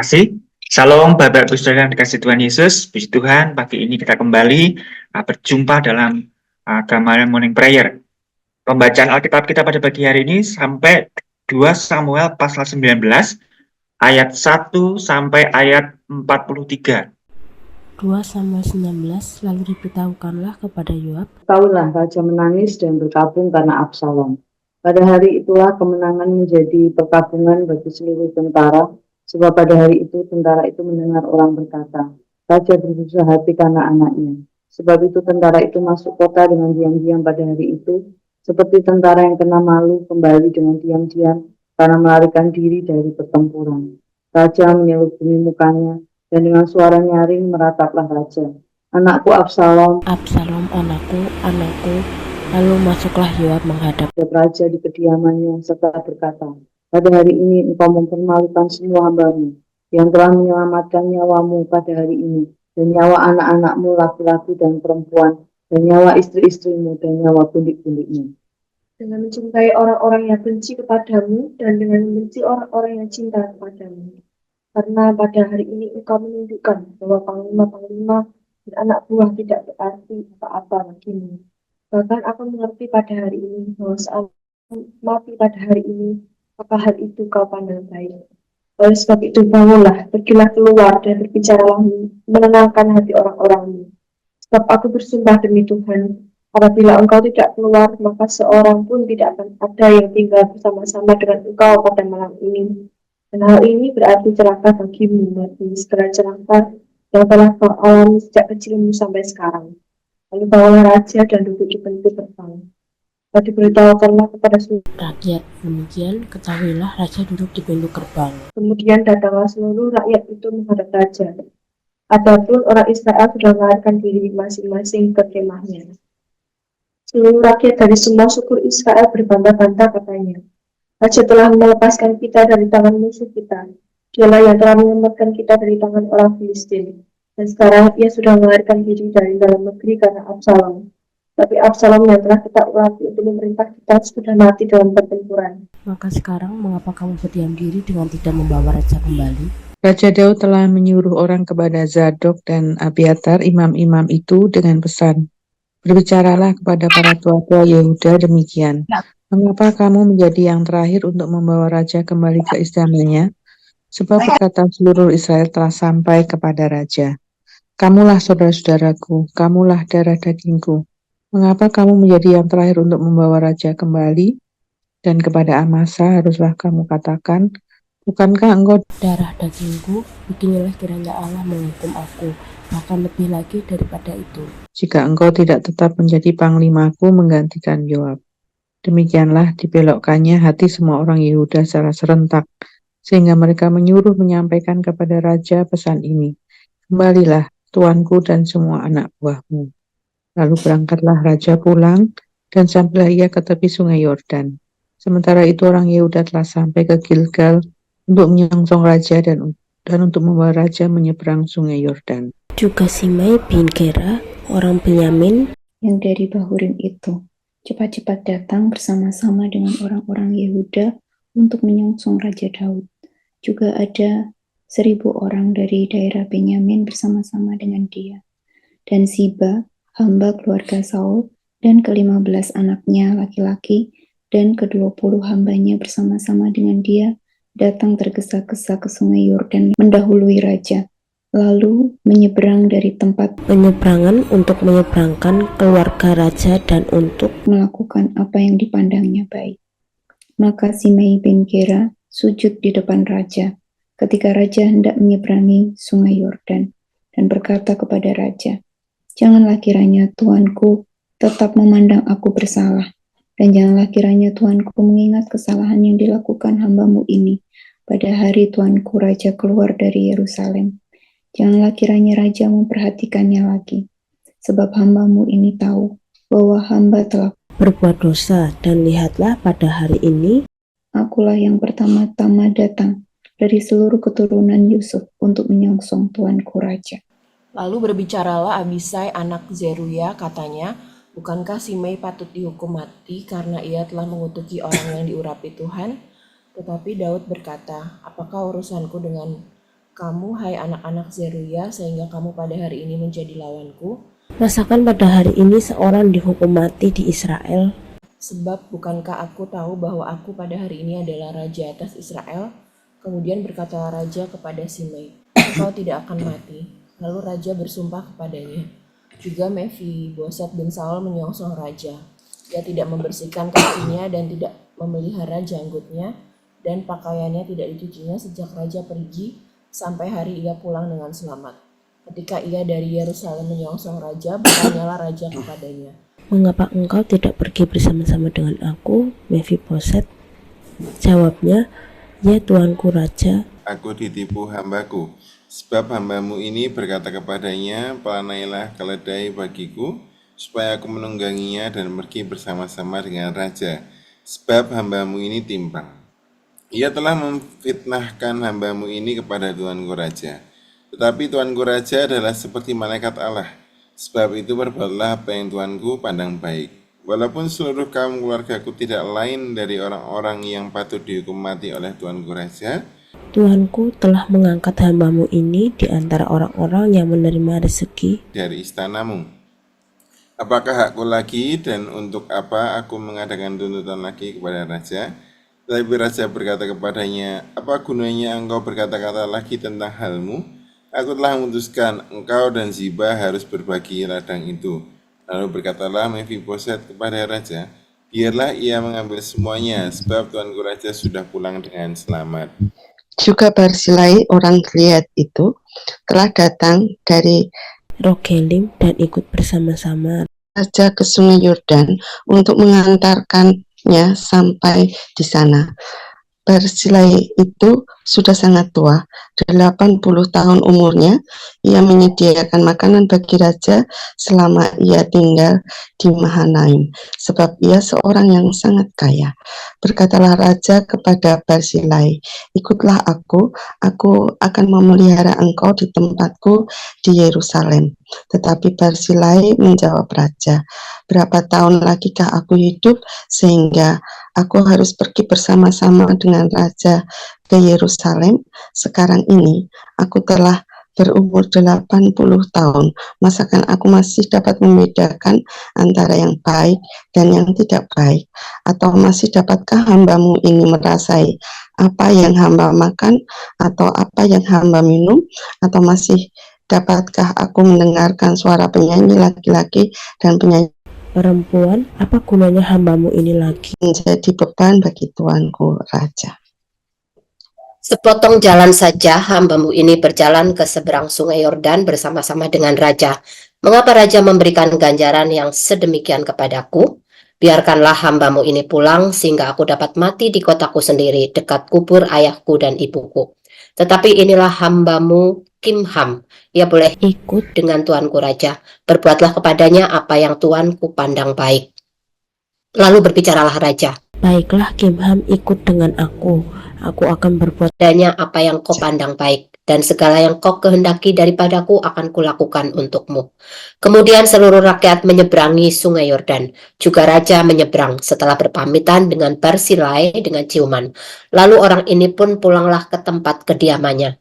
kasih. Shalom Bapak Ibu Saudara yang dikasih Tuhan Yesus. Puji Tuhan, pagi ini kita kembali berjumpa dalam Gamaliel Morning Prayer. Pembacaan Alkitab kita pada pagi hari ini sampai 2 Samuel pasal 19 ayat 1 sampai ayat 43. 2 Samuel 19, lalu diberitahukanlah kepada Yoab. Ketahuilah raja menangis dan berkabung karena Absalom. Pada hari itulah kemenangan menjadi perkabungan bagi seluruh tentara, sebab pada hari itu tentara itu mendengar orang berkata, raja bersusah hati karena anaknya. Sebab itu tentara itu masuk kota dengan diam-diam pada hari itu, seperti tentara yang kena malu kembali dengan diam-diam karena melarikan diri dari pertempuran. Raja menyelubungi mukanya, dan dengan suara nyaring merataplah raja. Anakku Absalom, Absalom, anakku, anakku. Lalu masuklah Yoab menghadap raja di kediamannya serta berkata, pada hari ini engkau mempermalukan semua hambamu yang telah menyelamatkan nyawamu pada hari ini, dan nyawa anak-anakmu laki-laki dan perempuan, dan nyawa istri-istrimu, dan nyawa pundik-pundikmu. Dengan mencintai orang-orang yang benci kepadamu, dan dengan membenci orang-orang yang cinta kepadamu. Karena pada hari ini engkau menunjukkan bahwa panglima-panglima dan anak buah tidak berarti apa-apa bagimu. Bahkan aku mengerti pada hari ini bahwa saat mati pada hari ini, maka hal itu kau pandang baik. Oleh sebab itu bangunlah, pergilah keluar dan berbicaralah menenangkan hati orang-orangmu. Sebab aku bersumpah demi Tuhan, apabila engkau tidak keluar, maka seorang pun tidak akan ada yang tinggal bersama-sama dengan engkau pada malam ini. Dan hal ini berarti celaka bagimu, bagi segala celaka yang telah kau alami sejak kecilmu sampai sekarang. Lalu bawalah raja dan duduk di pintu gerbang. Lalu diberitahukanlah kepada seluruh rakyat. Demikian ketahuilah raja duduk di pintu gerbang. Kemudian datanglah seluruh rakyat itu menghadap raja. Adapun orang Israel sudah melarikan diri masing-masing ke kemahnya. Seluruh rakyat dari semua suku Israel berbantah-bantah katanya, Raja telah melepaskan kita dari tangan musuh kita. Dialah yang telah menyelamatkan kita dari tangan orang Filistin. Dan sekarang ia sudah melarikan diri dari dalam negeri karena Absalom. Tapi Absalom yang telah kita ulangi untuk memerintah kita sudah mati dalam pertempuran. Maka sekarang mengapa kamu berdiam diri dengan tidak membawa raja kembali? Raja Daud telah menyuruh orang kepada Zadok dan Abiatar imam-imam itu dengan pesan, berbicaralah kepada para tua-tua Yehuda demikian, mengapa kamu menjadi yang terakhir untuk membawa raja kembali ke istananya? Sebab perkataan seluruh Israel telah sampai kepada raja. Kamulah saudara-saudaraku, kamulah darah dagingku. Mengapa kamu menjadi yang terakhir untuk membawa raja kembali? Dan kepada Amasa haruslah kamu katakan, bukankah engkau darah dagingku? Beginilah kiranya Allah menghukum aku, bahkan lebih lagi daripada itu. Jika engkau tidak tetap menjadi panglimaku menggantikan Yoab. Demikianlah dibelokkannya hati semua orang Yehuda secara serentak, sehingga mereka menyuruh menyampaikan kepada raja pesan ini, kembalilah tuanku dan semua anak buahmu. Lalu berangkatlah raja pulang, dan sampailah ia ke tepi sungai Yordan. Sementara itu orang Yehuda telah sampai ke Gilgal untuk menyongsong raja dan untuk membawa raja menyeberang sungai Yordan. Juga Simei bin Gera, orang Benyamin yang dari Bahurim itu, cepat-cepat datang bersama-sama dengan orang-orang Yehuda untuk menyongsong Raja Daud. Juga ada 1.000 orang dari daerah Benyamin bersama-sama dengan dia. Dan Ziba, hamba keluarga Saul, dan ke-15 anaknya laki-laki, dan ke-20 hambanya bersama-sama dengan dia, datang tergesa-gesa ke sungai Yordan mendahului raja, lalu menyeberang dari tempat penyeberangan untuk menyeberangkan keluarga raja dan untuk melakukan apa yang dipandangnya baik. Maka Simei bin Gera sujud di depan raja ketika raja hendak menyeberangi sungai Yordan dan berkata kepada raja, janganlah kiranya Tuanku tetap memandang aku bersalah, dan janganlah kiranya Tuanku mengingat kesalahan yang dilakukan hambamu ini pada hari Tuanku Raja keluar dari Yerusalem. Janganlah kiranya Raja memperhatikannya lagi, sebab hambamu ini tahu bahwa hamba telah berbuat dosa, dan lihatlah pada hari ini, akulah yang pertama-tama datang dari seluruh keturunan Yusuf untuk menyongsong Tuanku Raja. Lalu berbicaralah Abisai anak Zeruya, katanya, bukankah Simei patut dihukum mati karena ia telah mengutuki orang yang diurapi Tuhan? Tetapi Daud berkata, apakah urusanku dengan kamu, hai anak-anak Zeruya, sehingga kamu pada hari ini menjadi lawanku? Masakan pada hari ini seorang dihukum mati di Israel? Sebab bukankah aku tahu bahwa aku pada hari ini adalah raja atas Israel? Kemudian berkatalah raja kepada Simei, engkau tidak akan mati. Lalu raja bersumpah kepadanya. Juga Mefiboset bin Saul menyongsong raja. Dia tidak membersihkan kakinya dan tidak memelihara janggutnya, dan pakaiannya tidak dicucinya sejak raja pergi sampai hari ia pulang dengan selamat. Ketika ia dari Yerusalem menyongsong raja, bertanyalah raja kepadanya, Mengapa engkau tidak pergi bersama-sama dengan aku, Mefiboset? Jawabnya, ya tuanku raja. Aku ditipu hambaku, sebab hambamu ini berkata kepadanya, pelanailah keledai bagiku, supaya aku menungganginya dan pergi bersama-sama dengan raja, sebab hambamu ini timpang. Ia telah memfitnahkan hambamu ini kepada tuanku raja. Tetapi tuanku raja adalah seperti malaikat Allah. Sebab itu perbuatlah apa yang tuanku pandang baik. Walaupun seluruh kaum keluargaku tidak lain dari orang-orang yang patut dihukum mati oleh tuanku raja, Tuanku telah mengangkat hambamu ini di antara orang-orang yang menerima rezeki dari istanamu. Apakah hakku lagi dan untuk apa aku mengadakan tuntutan lagi kepada raja? Tetapi raja berkata kepadanya, apa gunanya engkau berkata-kata lagi tentang halmu? Aku telah memutuskan engkau dan Ziba harus berbagi ladang itu. Lalu berkatalah Mefiboset kepada raja, biarlah ia mengambil semuanya, sebab tuanku raja sudah pulang dengan selamat. Juga Barzilai orang Gilead itu telah datang dari Rogelim dan ikut bersama-sama raja ke sungai Yordan untuk mengantarkannya sampai di sana. Barzilai itu sudah sangat tua, 80 tahun umurnya. Ia menyediakan makanan bagi raja selama ia tinggal di Mahanaim, sebab ia seorang yang sangat kaya. Berkatalah raja kepada Barzilai, ikutlah aku akan memelihara engkau di tempatku di Yerusalem. Tetapi Barzilai menjawab raja, berapa tahun lagikah aku hidup sehingga aku harus pergi bersama-sama dengan raja ke Yerusalem? Sekarang ini aku telah berumur 80 tahun. Masakan aku masih dapat membedakan antara yang baik dan yang tidak baik? Atau masih dapatkah hambamu ini merasai apa yang hamba makan atau apa yang hamba minum? Atau masih dapatkah aku mendengarkan suara penyanyi laki-laki dan penyanyi perempuan? Apa gunanya hambamu ini lagi? menjadi beban bagi tuanku raja? Sepotong jalan saja hambamu ini berjalan ke seberang sungai Yordan bersama-sama dengan raja. Mengapa raja memberikan ganjaran yang sedemikian kepadaku? Biarkanlah hambamu ini pulang sehingga aku dapat mati di kotaku sendiri dekat kubur ayahku dan ibuku. Tetapi inilah hambamu Kimham. Ia boleh Ikut dengan tuanku raja. Berbuatlah kepadanya apa yang tuanku pandang baik. Lalu berbicaralah raja. Baiklah, Kimham ikut dengan aku akan berbuat Padanya apa yang kau pandang baik, dan segala yang kau kehendaki daripadaku akan kulakukan untukmu. Kemudian seluruh rakyat menyeberangi sungai Yordan. Juga raja menyeberang setelah berpamitan dengan Barzilai dengan ciuman. Lalu orang ini pun pulanglah ke tempat kediamannya.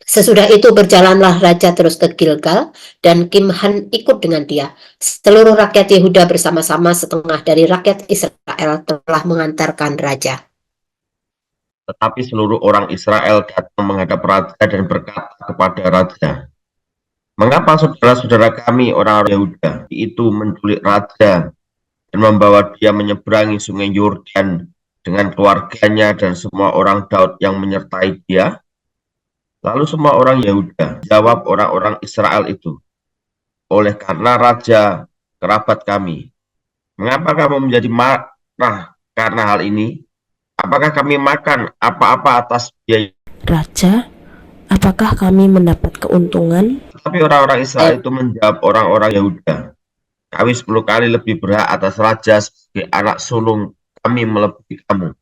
Sesudah itu berjalanlah raja terus ke Gilgal, dan Kimham ikut dengan dia. Seluruh rakyat Yehuda bersama-sama setengah dari rakyat Israel telah mengantarkan raja. Tetapi seluruh orang Israel datang menghadap raja dan berkata kepada raja, mengapa saudara-saudara kami orang Yehuda itu menculik raja dan membawa dia menyeberangi sungai Yordan dengan keluarganya dan semua orang Daud yang menyertai dia? Lalu semua orang Yehuda jawab orang-orang Israel itu, oleh karena raja kerabat kami. Mengapa kamu menjadi marah karena hal ini? Apakah kami makan apa-apa atas biaya? raja? Apakah kami mendapat keuntungan? Tapi orang-orang Israel itu menjawab orang-orang Yehuda, kami 10 kali lebih berhak atas raja sebagai anak sulung kami melebihi kamu.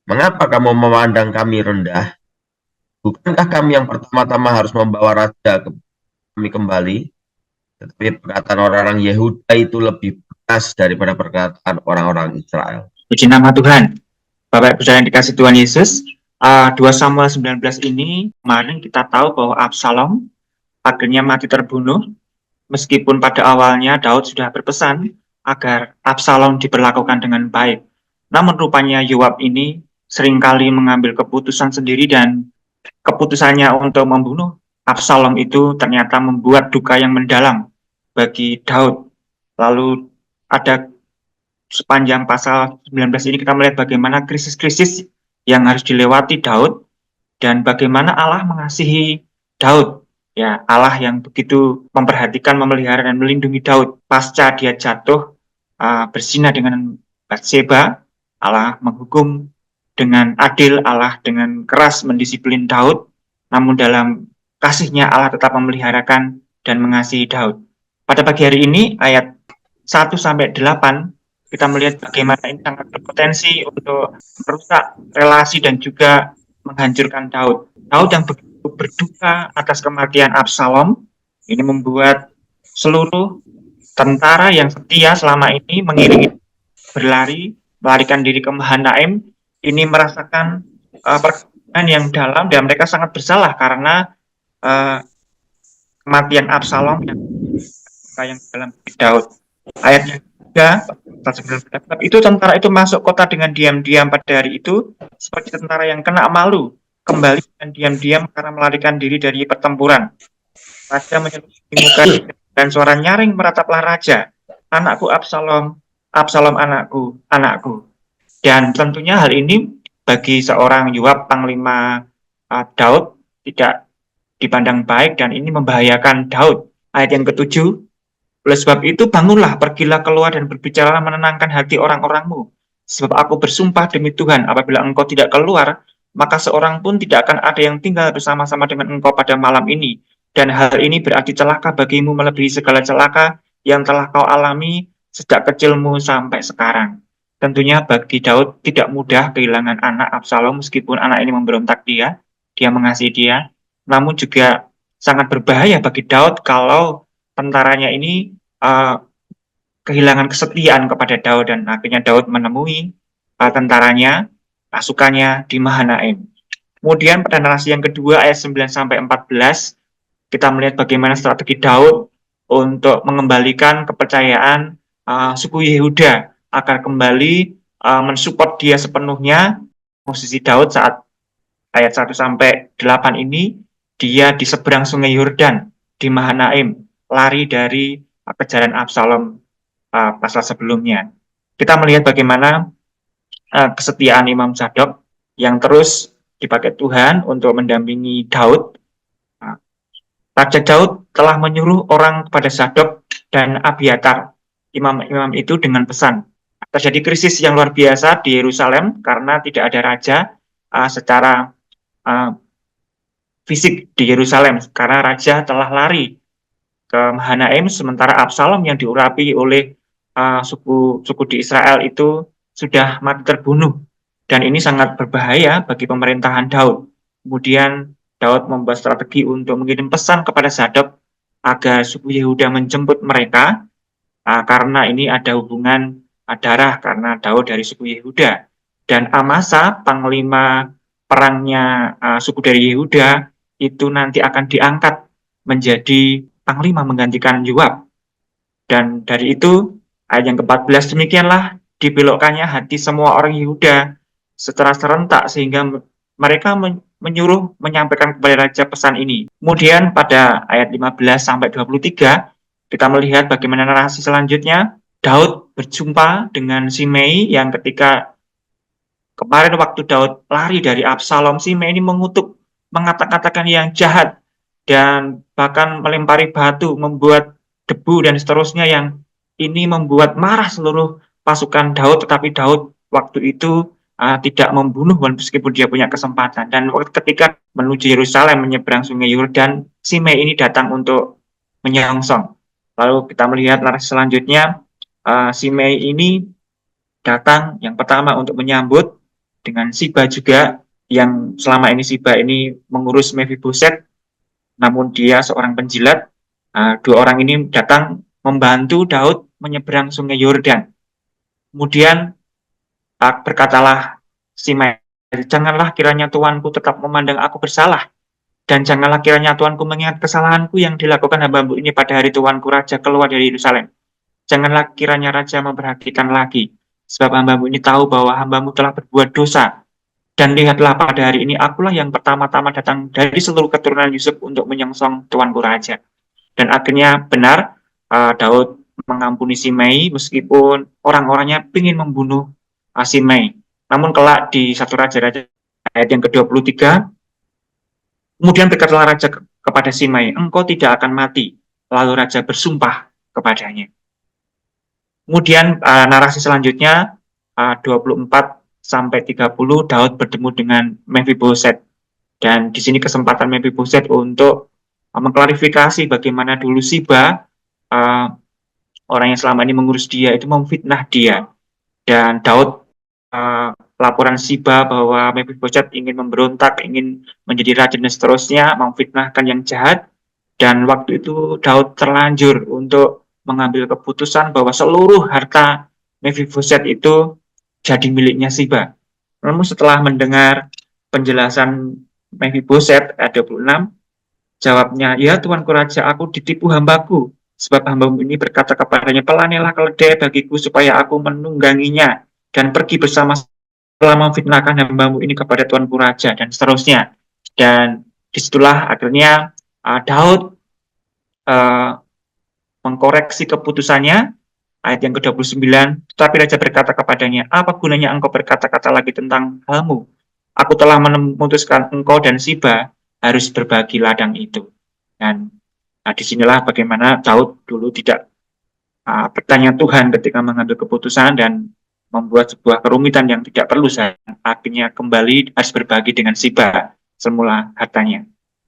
Mengapa kamu memandang kami rendah? Bukankah kami yang pertama-tama harus membawa raja kami kembali? Tetapi perkataan orang-orang Yehuda itu lebih keras daripada perkataan orang-orang Israel. Puji nama Tuhan. Bapak Ibu saudara yang dikasih Tuhan Yesus, 2 Samuel 19 ini kemarin kita tahu bahwa Absalom akhirnya mati terbunuh, meskipun pada awalnya Daud sudah berpesan agar Absalom diperlakukan dengan baik. Namun rupanya Yoab ini seringkali mengambil keputusan sendiri, dan keputusannya untuk membunuh Absalom itu ternyata membuat duka yang mendalam bagi Daud. Lalu ada sepanjang pasal 19 ini kita melihat bagaimana krisis-krisis yang harus dilewati Daud dan bagaimana Allah mengasihi Daud. Ya, Allah yang begitu memperhatikan, memelihara dan melindungi Daud pasca dia jatuh berzina dengan Batseba. Allah menghukum dengan adil, Allah dengan keras mendisiplin Daud, namun dalam kasihnya Allah tetap memeliharakan dan mengasihi Daud. Pada pagi hari ini ayat 1-8 kita melihat bagaimana ini sangat berpotensi untuk merusak relasi dan juga menghancurkan Daud. Daud yang begitu berduka atas kematian Absalom, ini membuat seluruh tentara yang setia selama ini mengiringi berlari, melarikan diri ke Mahanaim, ini merasakan perkembangan yang dalam dan mereka sangat bersalah karena kematian Absalom yang dalam Daud. Ayat 3, itu tentara itu masuk kota dengan diam-diam pada hari itu, seperti tentara yang kena malu, kembali dengan diam-diam karena melarikan diri dari pertempuran. Raja menyeluruhi muka dan suara nyaring merataplah raja, "Anakku Absalom, Absalom anakku, anakku." Dan tentunya hal ini bagi seorang Yoab, panglima Daud, tidak dipandang baik dan ini membahayakan Daud. Ayat yang ke-7, "Oleh sebab itu bangunlah, pergilah keluar dan berbicaralah menenangkan hati orang-orangmu. Sebab aku bersumpah demi Tuhan, apabila engkau tidak keluar, maka seorang pun tidak akan ada yang tinggal bersama-sama dengan engkau pada malam ini. Dan hal ini berarti celaka bagimu melebihi segala celaka yang telah kau alami sejak kecilmu sampai sekarang." Tentunya bagi Daud tidak mudah kehilangan anak Absalom, meskipun anak ini memberontak dia mengasihi dia. Namun juga sangat berbahaya bagi Daud kalau tentaranya ini kehilangan kesetiaan kepada Daud, dan akhirnya Daud menemui tentaranya, pasukannya di Mahanaim. Kemudian pada narasi yang kedua ayat 9-14 kita melihat bagaimana strategi Daud untuk mengembalikan kepercayaan suku Yehuda agar kembali mensupport dia sepenuhnya. Posisi Daud saat ayat 1-8 ini, dia di seberang sungai Yordan di Mahanaim, lari dari kejaran Absalom pasal sebelumnya. Kita melihat bagaimana kesetiaan Imam Zadok yang terus dipakai Tuhan untuk mendampingi Daud. Raja Daud telah menyuruh orang kepada Zadok dan Abiatar, imam-imam itu, dengan pesan. Terjadi krisis yang luar biasa di Yerusalem karena tidak ada raja secara fisik di Yerusalem, karena raja telah lari ke Mahanaim, sementara Absalom yang diurapi oleh suku di Israel itu sudah mati terbunuh, dan ini sangat berbahaya bagi pemerintahan Daud. Kemudian Daud membuat strategi untuk mengirim pesan kepada Zadok agar suku Yehuda menjemput mereka, karena ini ada hubungan darah karena Daud dari suku Yehuda. Dan Amasa, panglima perangnya suku dari Yehuda, itu nanti akan diangkat menjadi panglima menggantikan Yoab. Dan dari itu ayat yang ke-14, demikianlah dibelokkannya hati semua orang Yehuda secara serentak sehingga mereka menyuruh menyampaikan kepada raja pesan ini. Kemudian pada ayat 15-23 kita melihat bagaimana narasi selanjutnya. Daud berjumpa dengan Simei yang ketika kemarin waktu Daud lari dari Absalom, Simei ini mengutuk, mengatakan yang jahat, dan bahkan melempari batu, membuat debu dan seterusnya, yang ini membuat marah seluruh pasukan Daud. Tetapi Daud waktu itu tidak membunuh meskipun dia punya kesempatan. Dan ketika menuju Yerusalem menyeberang sungai Yordan, Simei ini datang untuk menyongsong. Lalu kita melihat narasi selanjutnya. Simei ini datang yang pertama untuk menyambut dengan Siba juga, yang selama ini Siba ini mengurus Mephiboset, namun dia seorang penjilat. Dua orang ini datang membantu Daud menyeberang sungai Yordan. Kemudian berkatalah Simei Janganlah kiranya tuanku tetap memandang aku bersalah, dan janganlah kiranya tuanku mengingat kesalahanku yang dilakukan hamba-mu ini pada hari tuanku raja keluar dari Yerusalem. Janganlah kiranya raja memperhatikan lagi, sebab hamba-mu ini tahu bahwa hamba-mu telah berbuat dosa. Dan lihatlah pada hari ini akulah yang pertama-tama datang dari seluruh keturunan Yusuf untuk menyongsong tuanku raja. Dan akhirnya benar, Daud mengampuni Simei meskipun orang-orangnya ingin membunuh Simei. Namun kelak di 1 Raja-Raja ayat yang ke-23, kemudian berkatalah raja kepada Simei, engkau tidak akan mati. Lalu raja bersumpah kepadanya. Kemudian narasi selanjutnya 24 sampai 30, Daud bertemu dengan Mephiboset. Dan di sini kesempatan Mephiboset untuk mengklarifikasi bagaimana dulu Siba, orang yang selama ini mengurus dia, itu memfitnah dia. Dan Daud laporan Siba bahwa Mephiboset ingin memberontak, ingin menjadi raja dan seterusnya, memfitnahkan yang jahat. Dan waktu itu Daud terlanjur untuk mengambil keputusan bahwa seluruh harta Mephiboset itu jadi miliknya Siba. Namun setelah mendengar penjelasan Mephiboset ayat 26, jawabnya, ya tuanku raja, aku ditipu hambaku, sebab hambamu ini berkata kepadanya, pelanilah keledai bagiku supaya aku menungganginya dan pergi bersama setelah memfitnahkan hambamu ini kepada tuanku raja, dan seterusnya. Dan disitulah akhirnya Daud mengkoreksi keputusannya, ayat yang ke-29, tetapi raja berkata kepadanya, apa gunanya engkau berkata-kata lagi tentang halmu? Aku telah memutuskan engkau dan Siba harus berbagi ladang itu. Dan disinilah bagaimana Daud dulu tidak bertanya Tuhan ketika mengambil keputusan dan membuat sebuah kerumitan yang tidak perlu. Akhirnya kembali harus berbagi dengan Siba semula hartanya.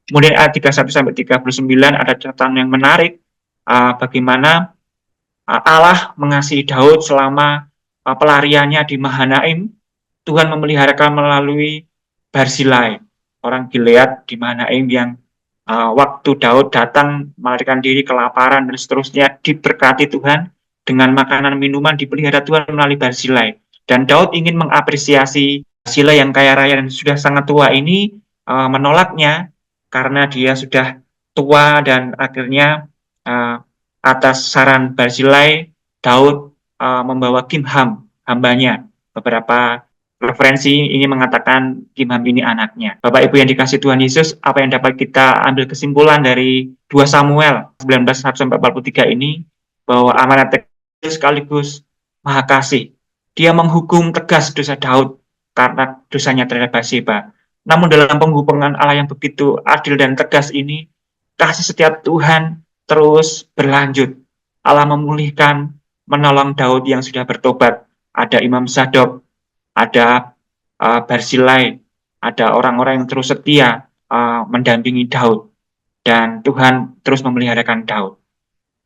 Kemudian ayat 31 sampai 39 ada catatan yang menarik, bagaimana Allah mengasihi Daud selama pelariannya di Mahanaim. Tuhan memeliharakan melalui Barzilai, orang Gilead di Mahanaim yang waktu Daud datang melarikan diri kelaparan dan seterusnya, diberkati Tuhan dengan makanan minuman, dipelihara Tuhan melalui Barzilai. Dan Daud ingin mengapresiasi Barzilai yang kaya raya dan sudah sangat tua ini, menolaknya karena dia sudah tua. Dan akhirnya atas saran Barzilai, Daud membawa Kimham, hambanya. Beberapa referensi ini mengatakan Kimham ini anaknya. Bapak Ibu yang dikasih Tuhan Yesus, apa yang dapat kita ambil kesimpulan dari 2 Samuel 19:1-43 ini, bahwa amanat sekaligus maha kasih. Dia menghukum tegas dosa Daud karena dosanya terhadap Bathsheba. Namun dalam penghubungan Allah yang begitu adil dan tegas ini, kasih setiap Tuhan terus berlanjut. Allah memulihkan, menolong Daud yang sudah bertobat. Ada Imam Zadok, ada Barzilai, ada orang-orang yang terus setia mendampingi Daud. Dan Tuhan terus memeliharakan Daud.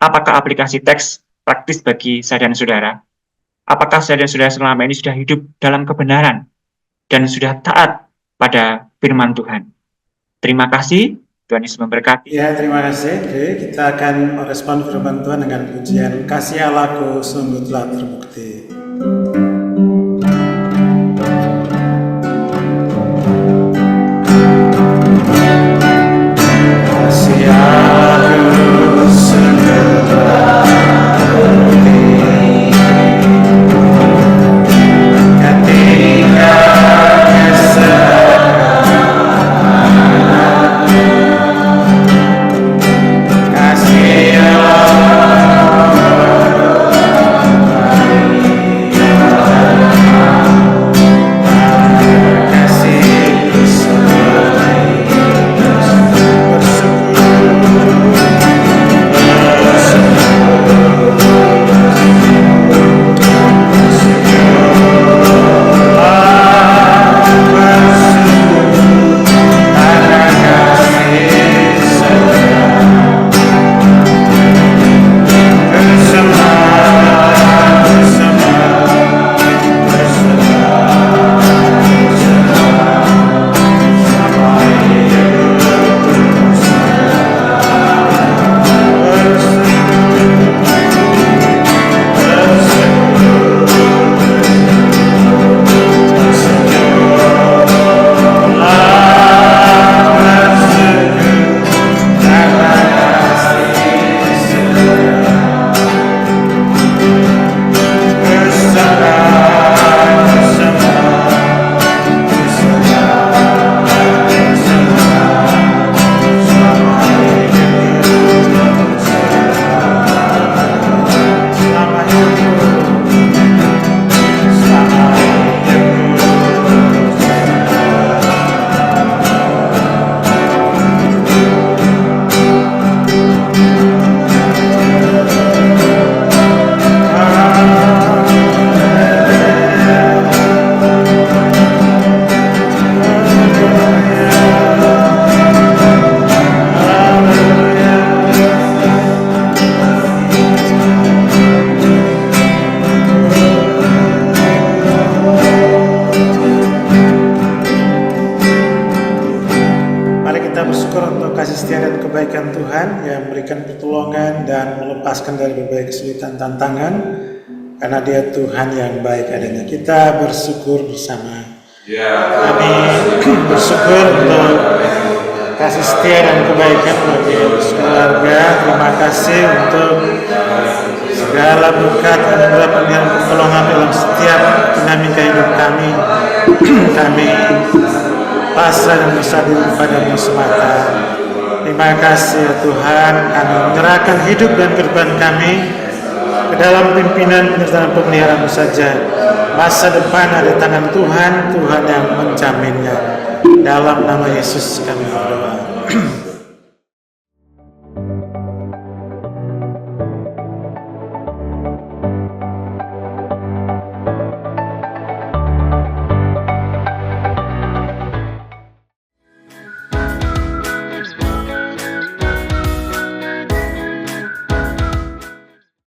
Apakah aplikasi teks praktis bagi saya dan saudara? Apakah saya dan saudara selama ini sudah hidup dalam kebenaran dan sudah taat pada firman Tuhan? Terima kasih. Tuhan Yesus memberkati. Ya, terima kasih. Kita akan merespon firman Tuhan dengan pujian kasih Allahku sungguh telah terbukti. Kasih Allahku sungguh telah terbukti ketika kasih Allah melepaskan dari berbagai kesulitan tantangan, karena Dia Tuhan yang baik adanya. Kita bersyukur bersama. Kami bersyukur untuk kasih setia dan kebaikan bagi keluarga. Terima kasih untuk segala berkat anugerah pemberian pertolongan dalam setiap dinamika hidup kami. Kami pasrah dan berserah diri kepadamu semata. Terima kasih ya Tuhan, kami menyerahkan hidup dan kehidupan kami ke dalam pimpinan penyertaan pemeliharaan saja. Masa depan ada tangan Tuhan, Tuhan yang menjaminnya. Dalam nama Yesus kami berdoa.